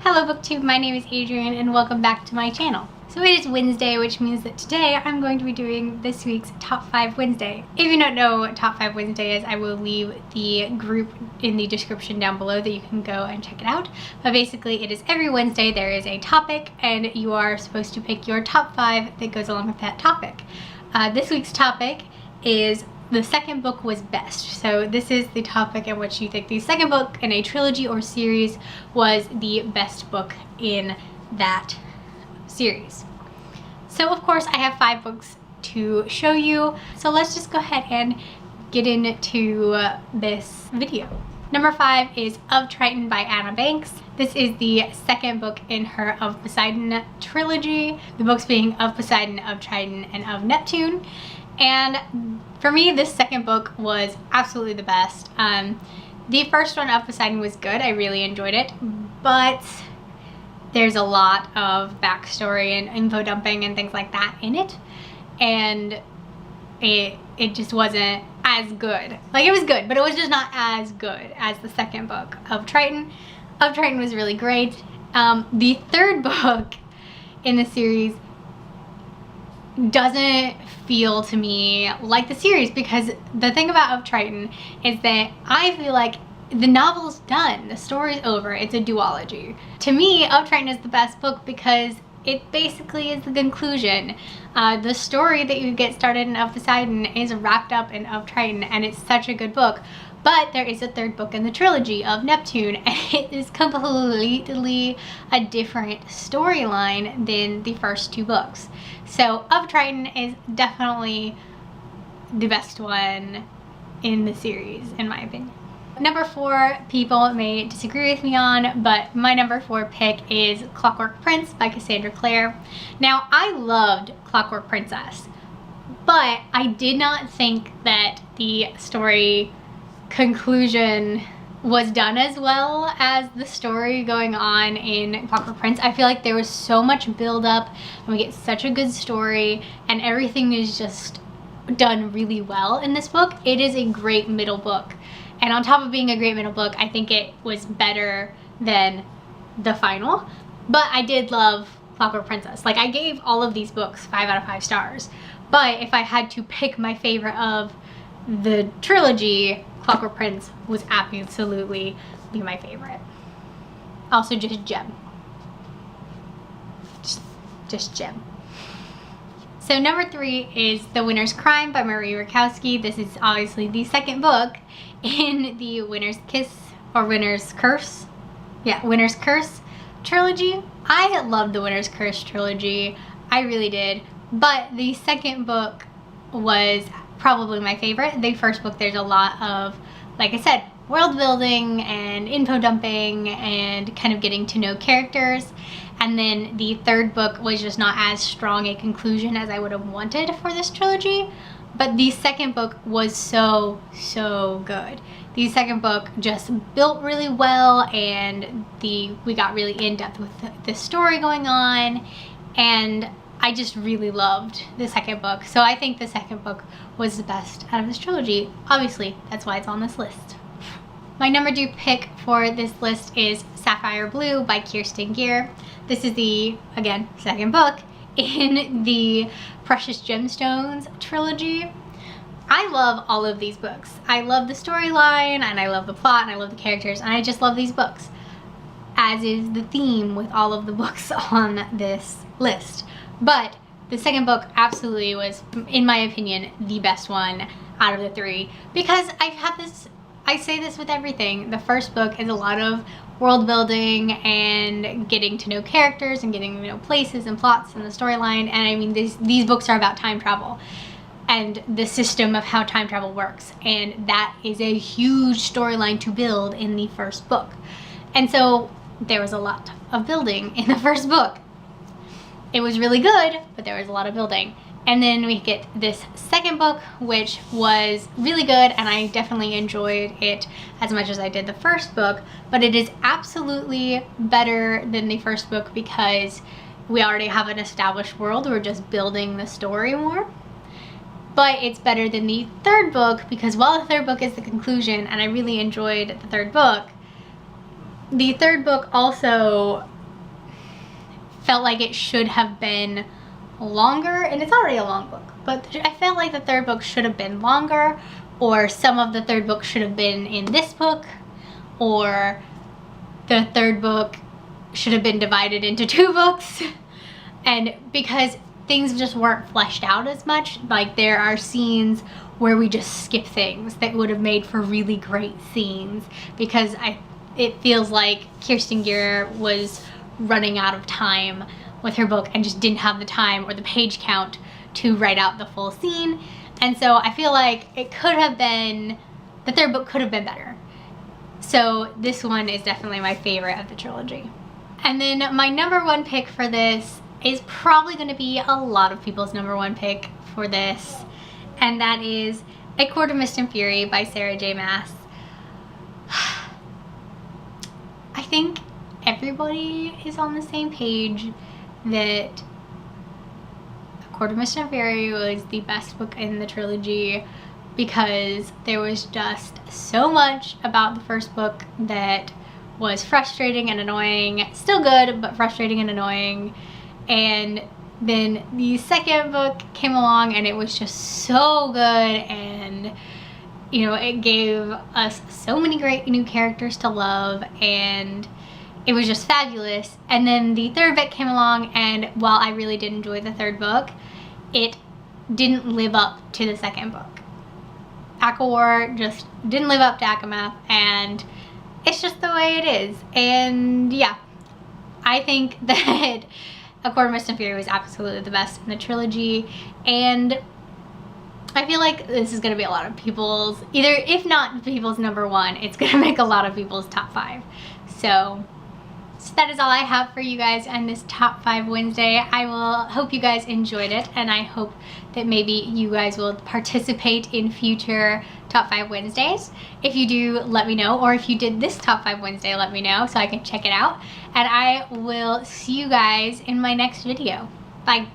Hello BookTube, my name is Adrienne and welcome back to my channel. So it is Wednesday, which means that today I'm going to be doing this week's Top 5 Wednesday. If you don't know what Top 5 Wednesday is, I will leave the group in the description down below that you can go and check it out. But basically it is every Wednesday there is a topic and you are supposed to pick your top 5 that goes along with that topic. This week's topic is the second book was best. So this is the topic in which you think the second book in a trilogy or series was the best book in that series. So of course I have 5 books to show you. So let's just go ahead and get into this video. Number 5 is Of Triton by Anna Banks. This is the second book in her Of Poseidon trilogy. The books being Of Poseidon, Of Triton, and Of Neptune. And for me, this second book was absolutely the best. The first one, Of Poseidon, was good. I really enjoyed it, but there's a lot of backstory and info dumping and things like that in it, and it just wasn't as good. Like, it was good, but it was just not as good as the second book, Of Triton. Of Triton was really great. The third book in the series doesn't feel to me like the series, because the thing about Of Triton is that I feel like the novel's done, the story's over, it's a duology. To me, Of Triton is the best book because it basically is the conclusion. The story that you get started in Of Poseidon is wrapped up in Of Triton, and it's such a good book. But there is a third book in the trilogy, Of Neptune, and it is completely a different storyline than the first 2 books. So Of Triton is definitely the best one in the series, in my opinion. Number 4, people may disagree with me on, but my number 4 pick is Clockwork Prints by Cassandra Clare. Now, I loved Clockwork Princess, but I did not think that the story conclusion was done as well as the story going on in Clockwork Prince. I feel like there was so much build up and we get such a good story and everything is just done really well in this book. It is a great middle book, and on top of being a great middle book, I think it was better than the final. But I did love Clockwork Princess. Like, I gave all of these books 5 out of 5 stars, but if I had to pick my favorite of the trilogy, Clockwork Prince was absolutely my favorite. Also just gem. Just gem. So number 3 is The Winner's Crime by Marie Rakowski. This is obviously the second book in the Winner's Kiss or Winner's Curse. Yeah, Winner's Curse trilogy. I loved the Winner's Curse trilogy. I really did. But the second book was probably my favorite. The first book, there's a lot of, like I said, world building and info dumping and kind of getting to know characters. And then the third book was just not as strong a conclusion as I would have wanted for this trilogy. But the second book was so good. The second book just built really well, and we got really in depth with the story going on, and I just really loved the second book. So I think the second book was the best out of this trilogy. Obviously, that's why it's on this list. My number 2 pick for this list is Sapphire Blue by Kirsten Gier. This is the, again, second book in the Precious Gemstones trilogy. I love all of these books. I love the storyline, and I love the plot, and I love the characters, and I just love these books, as is the theme with all of the books on this list. But the second book absolutely was, in my opinion, the best one out of the 3, because I say this with everything. The first book is a lot of world building and getting to know characters and getting to know places and plots and the storyline. And I mean, these books are about time travel and the system of how time travel works. And that is a huge storyline to build in the first book. And so there was a lot of building in the first book. It was really good, but there was a lot of building. And then we get this second book, which was really good, and I definitely enjoyed it as much as I did the first book, but it is absolutely better than the first book because we already have an established world. We're just building the story more. But it's better than the third book because while the third book is the conclusion, and I really enjoyed the third book also felt like it should have been longer, and it's already a long book, but I felt like the third book should have been longer, or some of the third book should have been in this book, or the third book should have been divided into 2 books. And because things just weren't fleshed out as much, like there are scenes where we just skip things that would have made for really great scenes, because it feels like Kirsten Gier was running out of time with her book and just didn't have the time or the page count to write out the full scene. And so I feel like it could have been, the third book could have been better. So this one is definitely my favorite of the trilogy. And then my number 1 pick for this is probably going to be a lot of people's number 1 pick for this, and that is A Court of Mist and Fury by Sarah J. Maas. I think everybody is on the same page that A Court of Mist and Fury was the best book in the trilogy, because there was just so much about the first book that was frustrating and annoying. Still good, but frustrating and annoying. And then the second book came along and it was just so good, and you know, it gave us so many great new characters to love, and it was just fabulous. And then the third book came along, and while I really did enjoy the third book, it didn't live up to the second book. ACOWAR just didn't live up to ACOMAF, and it's just the way it is. And yeah, I think that A Court of Mist and Fury was absolutely the best in the trilogy, and I feel like this is going to be a lot of people's, either if not people's number 1, it's going to make a lot of people's top 5. So that is all I have for you guys on this Top 5 Wednesday. I will hope you guys enjoyed it, and I hope that maybe you guys will participate in future Top 5 Wednesdays. If you do, let me know, or if you did this Top 5 Wednesday, let me know so I can check it out. And I will see you guys in my next video. Bye.